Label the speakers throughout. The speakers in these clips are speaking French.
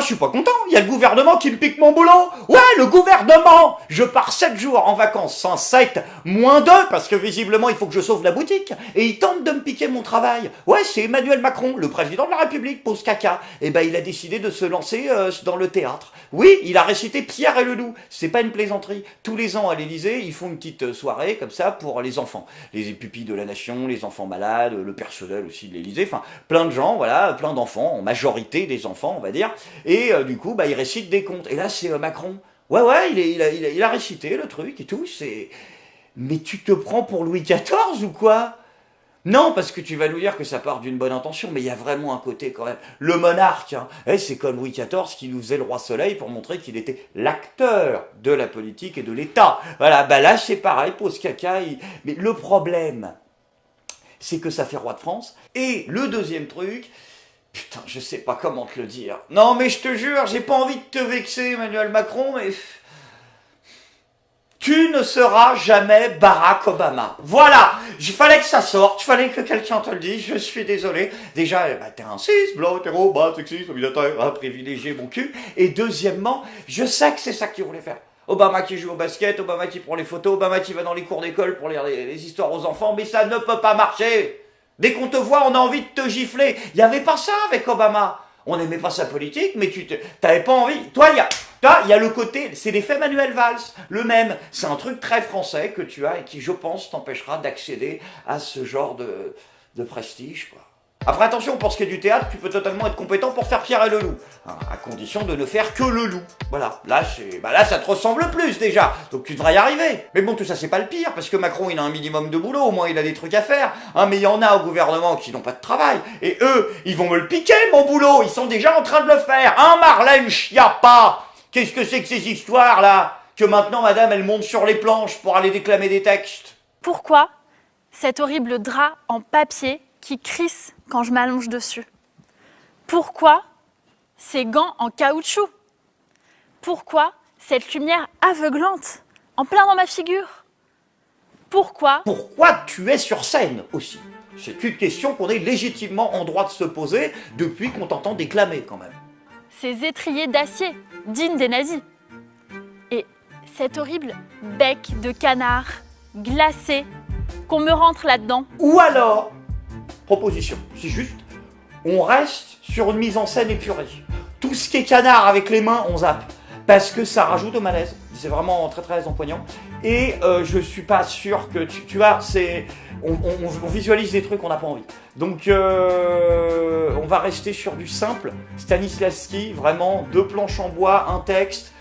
Speaker 1: suis pas content, il y a le gouvernement qui me pique mon boulot. Ouais, le gouvernement. Je pars 7 jours en vacances sans 7, moins 2, parce que visiblement il faut que je sauve la boutique. Et il tente de me piquer mon travail. Ouais, c'est Emmanuel Macron, le président de la République, pose caca. Et ben il a décidé de se lancer dans le théâtre. Oui, il a récité Pierre et le loup. C'est pas une plaisanterie. Tous les ans à l'Élysée, ils font une petite soirée comme ça pour les enfants. Les pupilles de la nation, les enfants malades, le personnel aussi de l'Élysée, enfin plein de gens, voilà, plein d'enfants, en majorité des enfants on va dire. Et du coup, bah, il récite des contes. Et là, c'est Macron. Ouais, il a récité le truc et tout. C'est. Mais tu te prends pour Louis XIV ou quoi? Non, parce que tu vas nous dire que ça part d'une bonne intention, mais il y a vraiment un côté quand même. Le monarque, hein. C'est comme Louis XIV qui nous faisait le roi soleil pour montrer qu'il était l'acteur de la politique et de l'État. Voilà, bah là c'est pareil, pose caca. Mais le problème, c'est que ça fait roi de France. Et le deuxième truc, putain, je sais pas comment te le dire. Non, mais je te jure, j'ai pas envie de te vexer, Emmanuel Macron, mais... Tu ne seras jamais Barack Obama. Voilà, il fallait que ça sorte, il fallait que quelqu'un te le dise, je suis désolé. Déjà, bah, t'es un cis, blanc, hétéro, bas, sexiste, dominateur, privilégié, mon cul. Et deuxièmement, je sais que c'est ça qu'ils voulaient faire. Obama qui joue au basket, Obama qui prend les photos, Obama qui va dans les cours d'école pour lire les histoires aux enfants, mais ça ne peut pas marcher. Dès qu'on te voit, on a envie de te gifler. Il n'y avait pas ça avec Obama. On n'aimait pas sa politique, mais tu t'avais pas envie. Toi, il y a le côté, c'est l'effet Manuel Valls, le même. C'est un truc très français que tu as et qui, je pense, t'empêchera d'accéder à ce genre de prestige, quoi. Après, attention, pour ce qui est du théâtre, tu peux totalement être compétent pour faire Pierre et le loup. Hein, à condition de ne faire que le loup. Voilà. Là, ça te ressemble plus, déjà. Donc, tu devrais y arriver. Mais bon, tout ça, c'est pas le pire, parce que Macron, il a un minimum de boulot. Au moins, il a des trucs à faire. Hein, mais il y en a au gouvernement qui n'ont pas de travail. Et eux, ils vont me le piquer, mon boulot. Ils sont déjà en train de le faire. Hein, Marlène Schiappa? Qu'est-ce que c'est que ces histoires-là? Que maintenant, madame, elle monte sur les planches pour aller déclamer des textes.
Speaker 2: Pourquoi cet horrible drap en papier qui crisse quand je m'allonge dessus? Pourquoi ces gants en caoutchouc? Pourquoi cette lumière aveuglante en plein dans ma figure? Pourquoi
Speaker 1: tu es sur scène aussi? C'est une question qu'on est légitimement en droit de se poser depuis qu'on t'entend déclamer quand même.
Speaker 2: ces étriers d'acier dignes des nazis? Et cet horrible bec de canard glacé qu'on me rentre là-dedans?
Speaker 1: Ou alors, proposition, c'est juste, on reste sur une mise en scène épurée. Tout ce qui est canard avec les mains, on zappe. Parce que ça rajoute au malaise. C'est vraiment très très empoignant. Et je suis pas sûr que tu vois, on visualise des trucs qu'on n'a pas envie. Donc on va rester sur du simple. Stanislavski, vraiment, 2 planches en bois, un texte,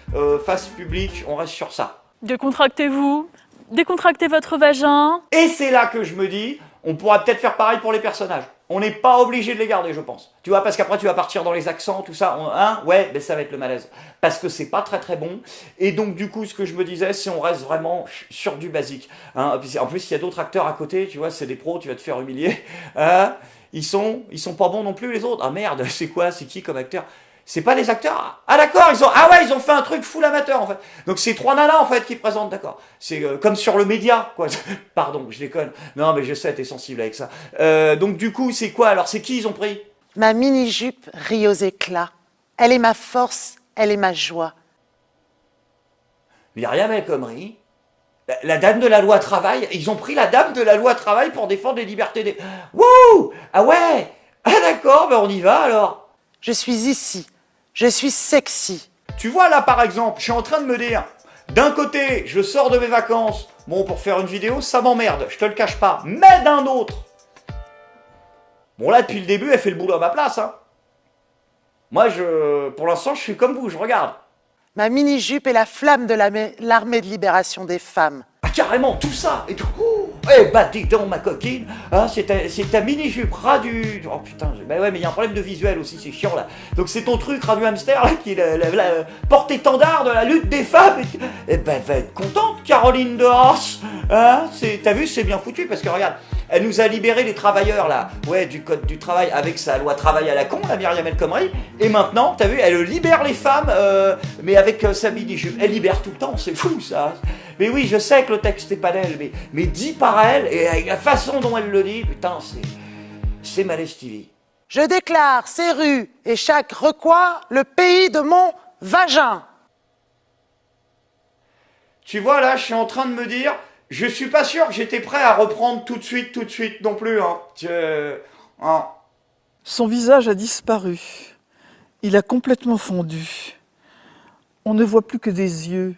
Speaker 1: face publique, on reste sur ça.
Speaker 2: Décontractez-vous, décontractez votre vagin.
Speaker 1: Et c'est là que je me dis, on pourra peut-être faire pareil pour les personnages. On n'est pas obligé de les garder, je pense. Tu vois, parce qu'après tu vas partir dans les accents, tout ça. Hein, ouais, mais ça va être le malaise. Parce que c'est pas très très bon. Et donc du coup, ce que je me disais, c'est on reste vraiment sur du basique. Hein, en plus, il y a d'autres acteurs à côté, tu vois, c'est des pros, tu vas te faire humilier. Hein, ils sont pas bons non plus les autres. Ah merde, c'est quoi, c'est qui comme acteur? C'est pas des acteurs. Ah d'accord, ils ont fait un truc full amateur en fait. Donc c'est 3 nanas en fait qui présentent, d'accord. C'est comme sur le média, quoi. Pardon, je déconne. Non mais je sais, t'es sensible avec ça. Donc du coup, c'est quoi alors? C'est qui ils ont pris?
Speaker 3: Ma mini-jupe rit aux éclats. Elle est ma force, elle est ma joie.
Speaker 1: Il n'y a rien à connerie. La dame de la loi travail, ils ont pris la dame de la loi travail pour défendre les libertés des... Wouh! Ah ouais! Ah d'accord, ben on y va alors.
Speaker 3: Je suis ici. Je suis sexy.
Speaker 1: Tu vois là par exemple, je suis en train de me dire, d'un côté, je sors de mes vacances, bon pour faire une vidéo, ça m'emmerde, je te le cache pas, mais d'un autre, bon là depuis le début, elle fait le boulot à ma place, hein. Moi pour l'instant, je suis comme vous, je regarde.
Speaker 3: Ma mini-jupe est la flamme de l'armée de libération des femmes.
Speaker 1: Ah carrément, tout ça et tout. Eh bah dis donc ma coquine, hein, c'est ta mini-jupe ras du... Oh putain, bah ouais mais il y a un problème de visuel aussi, c'est chiant là. Donc c'est ton truc ras du hamster là qui est la porte-étendard de la lutte des femmes. Eh ben va être contente Caroline de Haas, hein, t'as vu c'est bien foutu parce que regarde, elle nous a libéré les travailleurs là, ouais du code du travail avec sa loi travail à la con, la Myriam El Khomri. Et maintenant, t'as vu, elle libère les femmes, mais avec sa mini-jupe. Elle libère tout le temps, c'est fou ça. Mais oui, je sais que le texte n'est pas d'elle, mais dit par elle, et avec la façon dont elle le dit, putain, c'est Malaise TV.
Speaker 3: Je déclare ces rues et chaque recoin le pays de mon vagin.
Speaker 1: Tu vois, là, je suis en train de me dire, je suis pas sûr que j'étais prêt à reprendre tout de suite non plus, hein. Hein.
Speaker 4: Son visage a disparu. Il a complètement fondu. On ne voit plus que des yeux,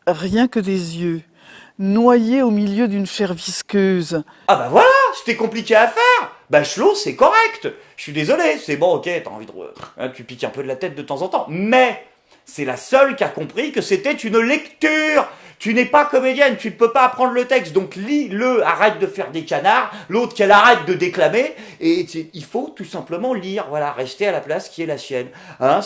Speaker 4: rien que des yeux, noyés au milieu d'une chair visqueuse.
Speaker 1: Ah bah voilà, c'était compliqué à faire. Bachelot, c'est correct. Je suis désolé, c'est bon, ok, t'as envie de... hein, tu piques un peu de la tête de temps en temps. Mais c'est la seule qui a compris que c'était une lecture. Tu n'es pas comédienne, tu ne peux pas apprendre le texte, donc lis-le, arrête de faire des canards, l'autre qu'elle arrête de déclamer, et il faut tout simplement lire, voilà, rester à la place qui est la sienne. Hein,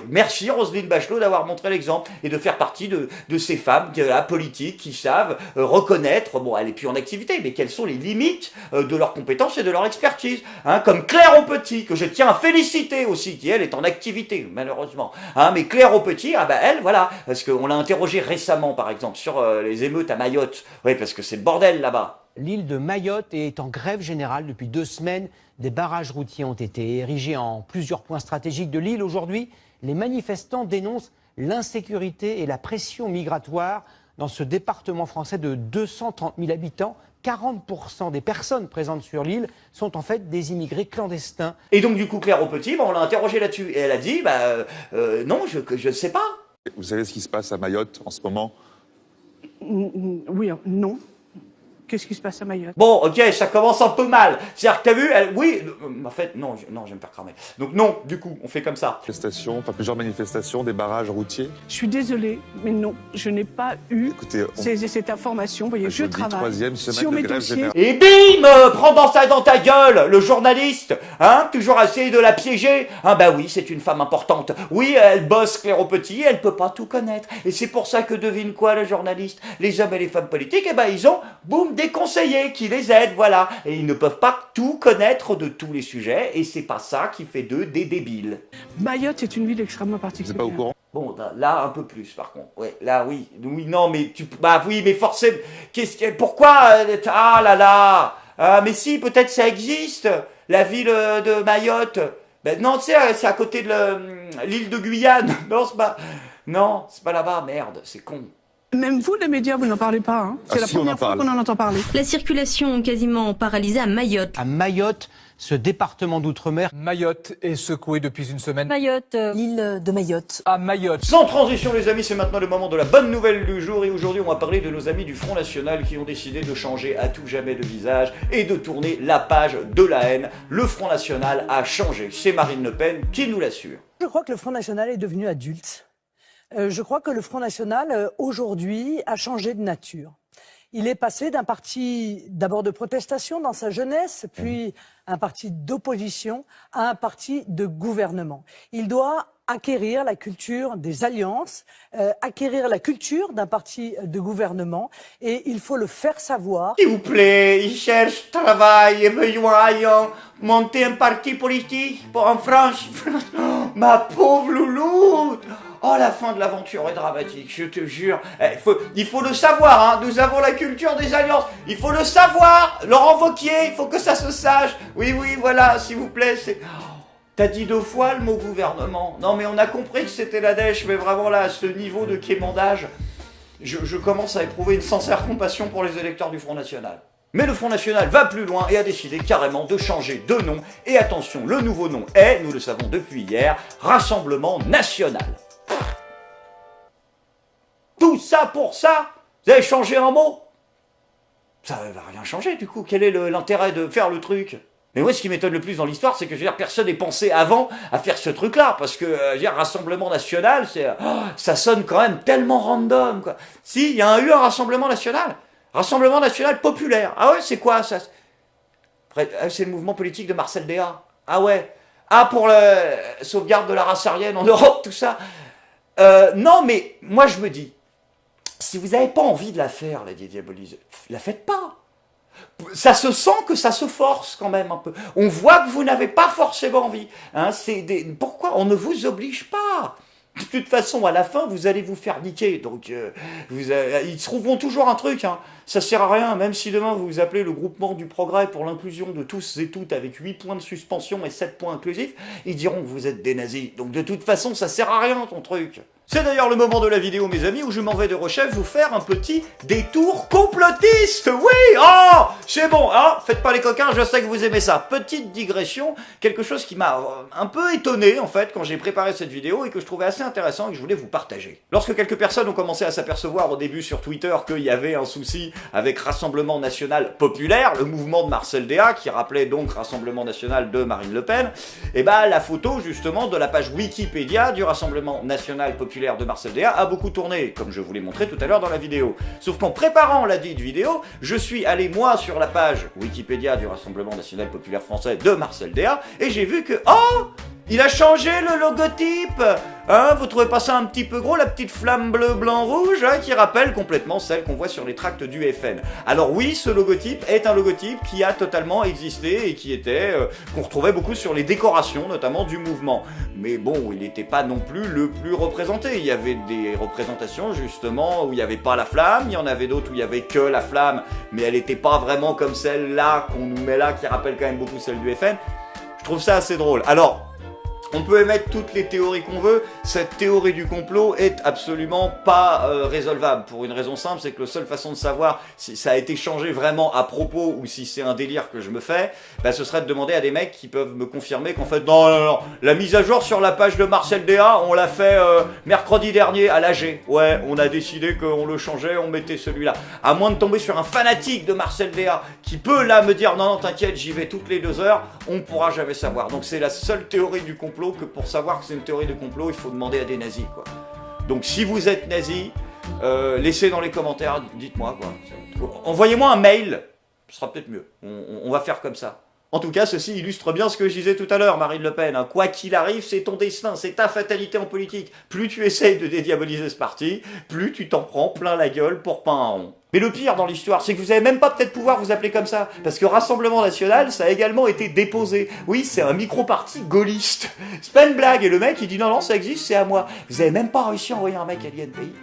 Speaker 1: merci Roselyne Bachelot d'avoir montré l'exemple, et de faire partie de ces femmes politiques qui savent reconnaître, bon, elle est plus en activité, mais quelles sont les limites de leurs compétences et de leur expertise. Hein, comme Claire Aupetit, que je tiens à féliciter aussi, qui elle est en activité, malheureusement. Hein, mais Claire Aupetit, ah bah elle, voilà, parce qu'on l'a interrogée récemment, par exemple, sur les émeutes à Mayotte. Oui, parce que c'est le bordel là-bas.
Speaker 5: L'île de Mayotte est en grève générale depuis 2 semaines. Des barrages routiers ont été érigés en plusieurs points stratégiques de l'île. Aujourd'hui, les manifestants dénoncent l'insécurité et la pression migratoire dans ce département français de 230 000 habitants. 40% des personnes présentes sur l'île sont en fait des immigrés clandestins.
Speaker 1: Et donc du coup, Claire Aupetit, on l'a interrogée là-dessus. Et elle a dit, non, je ne sais pas.
Speaker 6: Vous savez ce qui se passe à Mayotte en ce moment?
Speaker 7: Oui, non. Qu'est-ce qui se passe à Mayotte?
Speaker 1: Bon, ok, ça commence un peu mal. C'est-à-dire que t'as vu, oui, en fait, non, je vais me faire cramer. Donc non, du coup, on fait comme ça.
Speaker 6: Plusieurs manifestations, des barrages routiers.
Speaker 7: Je suis désolée, mais non, je n'ai pas eu
Speaker 6: Écoutez,
Speaker 7: cette information. Vous voyez, je travaille
Speaker 6: troisième semaine
Speaker 7: sur
Speaker 6: de
Speaker 7: mes
Speaker 6: grève
Speaker 7: dossiers.
Speaker 6: générale.
Speaker 1: Et bim, prends dans ta gueule, le journaliste, hein, toujours essayer de la piéger. Ah bah oui, c'est une femme importante. Oui, elle bosse Claire Aupetit, elle peut pas tout connaître. Et c'est pour ça que devine quoi, le journaliste? Les hommes et les femmes politiques, eh ben ils ont, boum, des conseillers qui les aident, voilà. Et ils ne peuvent pas tout connaître de tous les sujets, et c'est pas ça qui fait d'eux des débiles.
Speaker 7: Mayotte est une ville extrêmement
Speaker 6: Vous
Speaker 7: particulière.
Speaker 6: n'êtes pas au courant?
Speaker 1: Bon, là, un peu plus, par contre. Ouais, là, oui, non, mais oui, mais forcément, pourquoi, ah là là, mais si, peut-être ça existe, la ville de Mayotte. Ben non, tu sais, c'est à côté de l'île de Guyane. Non, c'est pas là-bas, merde, c'est con.
Speaker 7: Même vous, les médias, vous n'en parlez pas. Hein. C'est la
Speaker 6: si, on en
Speaker 7: première fois
Speaker 6: parle.
Speaker 7: qu'on en entend parler.
Speaker 8: La circulation quasiment paralysée à Mayotte.
Speaker 5: À Mayotte, ce département d'outre-mer.
Speaker 9: Mayotte est secouée depuis une semaine.
Speaker 8: Mayotte, l'île de Mayotte.
Speaker 9: À Mayotte.
Speaker 1: Sans transition, les amis, c'est maintenant le moment de la bonne nouvelle du jour. Et aujourd'hui, on va parler de nos amis du Front National qui ont décidé de changer à tout jamais de visage et de tourner la page de la haine. Le Front National a changé. C'est Marine Le Pen qui nous l'assure.
Speaker 10: Je crois que le Front National est devenu adulte. Je crois que le Front National, aujourd'hui, a changé de nature. Il est passé d'un parti d'abord de protestation dans sa jeunesse, puis un parti d'opposition à un parti de gouvernement. Il doit acquérir la culture des alliances, acquérir la culture d'un parti de gouvernement, et il faut le faire savoir.
Speaker 1: S'il vous plaît, ils cherchent travail et besoin, monter un parti politique en France. Ma pauvre louloute. Oh, la fin de l'aventure est dramatique, je te jure. Il faut le savoir, hein. Nous avons la culture des alliances. Il faut le savoir. Laurent Wauquiez, il faut que ça se sache. Oui, voilà, s'il vous plaît, c'est... T'as dit 2 fois le mot gouvernement. Non, mais on a compris que c'était la dèche, mais vraiment là, à ce niveau de quémandage, je commence à éprouver une sincère compassion pour les électeurs du Front National. Mais le Front National va plus loin et a décidé carrément de changer de nom. Et attention, le nouveau nom est, nous le savons depuis hier, Rassemblement National. Tout ça pour ça? Vous avez changé un mot? Ça va rien changer du coup. Quel est l'intérêt de faire le truc? Mais moi, ce qui m'étonne le plus dans l'histoire, c'est que personne n'ait pensé avant à faire ce truc-là, parce que Rassemblement National, ça sonne quand même tellement random, quoi. Si, il y a eu un Rassemblement National populaire. Ah ouais, c'est quoi ça? C'est le mouvement politique de Marcel Déat. Ah ouais. Ah, pour la sauvegarde de la race aryenne en Europe, tout ça. Non, mais moi je me dis, si vous n'avez pas envie de la faire, la dédiabolisée, la faites pas. Ça se sent que ça se force quand même un peu. On voit que vous n'avez pas forcément envie. Hein, pourquoi? On ne vous oblige pas. De toute façon, à la fin, vous allez vous faire niquer. Donc, ils trouveront toujours un truc. Hein. Ça sert à rien, même si demain vous vous appelez le groupement du progrès pour l'inclusion de tous et toutes avec 8 points de suspension et 7 points inclusifs, ils diront que vous êtes des nazis. Donc de toute façon, ça sert à rien ton truc. C'est d'ailleurs le moment de la vidéo, mes amis, où je m'en vais de Rochef vous faire un petit détour complotiste. Oui, oh, c'est bon, hein, faites pas les coquins, je sais que vous aimez ça. Petite digression, quelque chose qui m'a un peu étonné, en fait, quand j'ai préparé cette vidéo et que je trouvais assez intéressant et que je voulais vous partager. Lorsque quelques personnes ont commencé à s'apercevoir au début sur Twitter qu'il y avait un souci avec Rassemblement National Populaire, le mouvement de Marcel Déat, qui rappelait donc Rassemblement National de Marine Le Pen, et bah la photo, justement, de la page Wikipédia du Rassemblement National Populaire de Marcel Déat a beaucoup tourné, comme je vous l'ai montré tout à l'heure dans la vidéo. Sauf qu'en préparant la dite vidéo, je suis allé moi sur la page Wikipédia du Rassemblement National Populaire Français de Marcel Déat, et j'ai vu que, oh, il a changé le logotype. Hein, vous trouvez pas ça un petit peu gros, la petite flamme bleu, blanc, rouge, hein, qui rappelle complètement celle qu'on voit sur les tracts du FN. Alors oui, ce logotype est un logotype qui a totalement existé et qui était, qu'on retrouvait beaucoup sur les décorations, notamment du mouvement. Mais bon, il n'était pas non plus le plus représenté. Il y avait des représentations, justement, où il n'y avait pas la flamme, il y en avait d'autres où il y avait que la flamme, mais elle n'était pas vraiment comme celle-là qu'on nous met là, qui rappelle quand même beaucoup celle du FN. Je trouve ça assez drôle. Alors, on peut émettre toutes les théories qu'on veut, cette théorie du complot est absolument pas résolvable, pour une raison simple, c'est que la seule façon de savoir si ça a été changé vraiment à propos ou si c'est un délire que je me fais, bah, ce serait de demander à des mecs qui peuvent me confirmer qu'en fait, non, la mise à jour sur la page de Marcel Déat, on l'a fait mercredi dernier à l'AG. Ouais, on a décidé qu'on le changeait, on mettait celui-là. À moins de tomber sur un fanatique de Marcel Déat qui peut là me dire, non, t'inquiète, j'y vais toutes les 2 heures, on ne pourra jamais savoir. Donc c'est la seule théorie du complot que pour savoir que c'est une théorie de complot, il faut demander à des nazis, quoi. Donc si vous êtes nazi, laissez dans les commentaires, dites-moi, quoi. Envoyez-moi un mail, ce sera peut-être mieux. On va faire comme ça. En tout cas, ceci illustre bien ce que je disais tout à l'heure, Marine Le Pen. Hein. Quoi qu'il arrive, c'est ton destin, c'est ta fatalité en politique. Plus tu essayes de dédiaboliser ce parti, plus tu t'en prends plein la gueule pour pas un rond. Mais le pire dans l'histoire, c'est que vous n'allez même pas peut-être pouvoir vous appeler comme ça. Parce que Rassemblement National, ça a également été déposé. Oui, c'est un micro-parti gaulliste. C'est pas une blague. Et le mec, il dit non, ça existe, c'est à moi. Vous n'avez même pas réussi à envoyer un mec à l'INPI.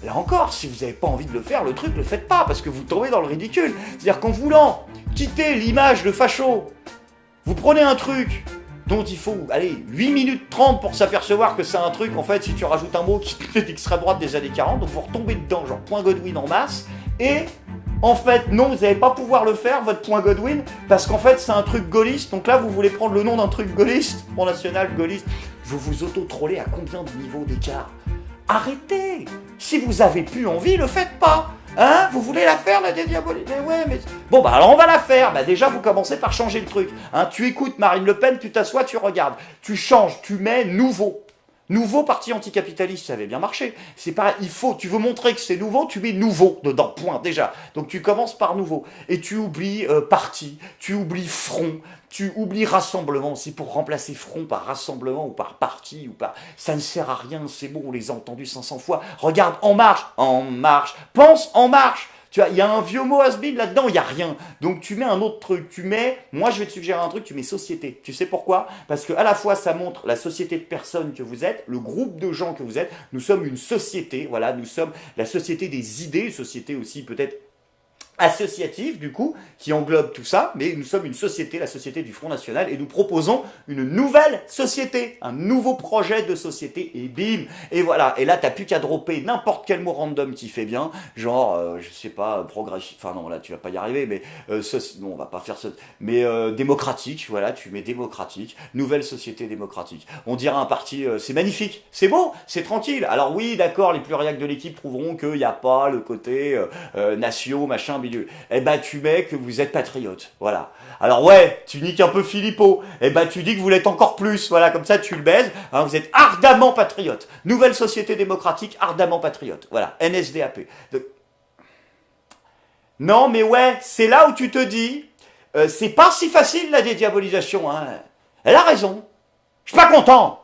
Speaker 1: Là encore, si vous n'avez pas envie de le faire, le truc, le faites pas, parce que vous tombez dans le ridicule. C'est-à-dire qu'en voulant quitter l'image de facho, vous prenez un truc dont il faut, allez, 8 minutes 30 pour s'apercevoir que c'est un truc, en fait, si tu rajoutes un mot qui est d'extrême droite des années 40, donc vous retombez dedans, genre point Godwin en masse, et en fait, non, vous n'allez pas pouvoir le faire, votre point Godwin, parce qu'en fait, c'est un truc gaulliste, donc là, vous voulez prendre le nom d'un truc gaulliste, Front National, gaulliste, vous vous auto-trollez à combien de niveaux d'écart? Arrêtez! Si vous avez plus envie, le faites pas! Hein? Vous voulez la faire, la dédiabolisation? Mais ouais, mais... Bon, bah alors on va la faire. Bah déjà, vous commencez par changer le truc. Hein? Tu écoutes Marine Le Pen, tu t'assois, tu regardes. Tu changes, tu mets nouveau. Nouveau parti anticapitaliste, ça avait bien marché. C'est pareil, tu veux montrer que c'est nouveau, tu mets nouveau dedans, point, déjà. Donc tu commences par nouveau. Et tu oublies parti, tu oublies front, tu oublies rassemblement aussi, pour remplacer front par rassemblement ou par parti, ou par... Ça ne sert à rien, c'est bon, on les a entendus 500 fois. Regarde, En Marche, pense En Marche. Tu vois, il y a un vieux mot has-been là-dedans, il n'y a rien. Donc tu mets un autre truc, moi je vais te suggérer un truc, tu mets société. Tu sais pourquoi? Parce que à la fois ça montre la société de personnes que vous êtes, le groupe de gens que vous êtes. Nous sommes une société, voilà, nous sommes la société des idées, société aussi peut-être associative du coup, qui englobe tout ça, mais nous sommes une société, la société du Front National, et nous proposons une nouvelle société, un nouveau projet de société, et bim, et voilà, et là t'as plus qu'à dropper n'importe quel mot random qui fait bien, genre, je sais pas, progressif, enfin non, là tu vas pas y arriver, mais, non, on va pas faire ça, mais démocratique, voilà, tu mets démocratique, nouvelle société démocratique, on dirait un parti, c'est magnifique, c'est beau, c'est tranquille, alors oui, d'accord, les pluriacs de l'équipe prouveront qu'il n'y a pas le côté nation, machin, milieu. Eh ben tu mets que vous êtes patriote, voilà. Alors ouais, tu niques un peu Philippot, eh ben tu dis que vous l'êtes encore plus, voilà, comme ça tu le baises, hein, vous êtes ardemment patriote. Nouvelle société démocratique, ardemment patriote, voilà, NSDAP. Non mais ouais, c'est là où tu te dis, c'est pas si facile la dédiabolisation, hein. Elle a raison, je suis pas content.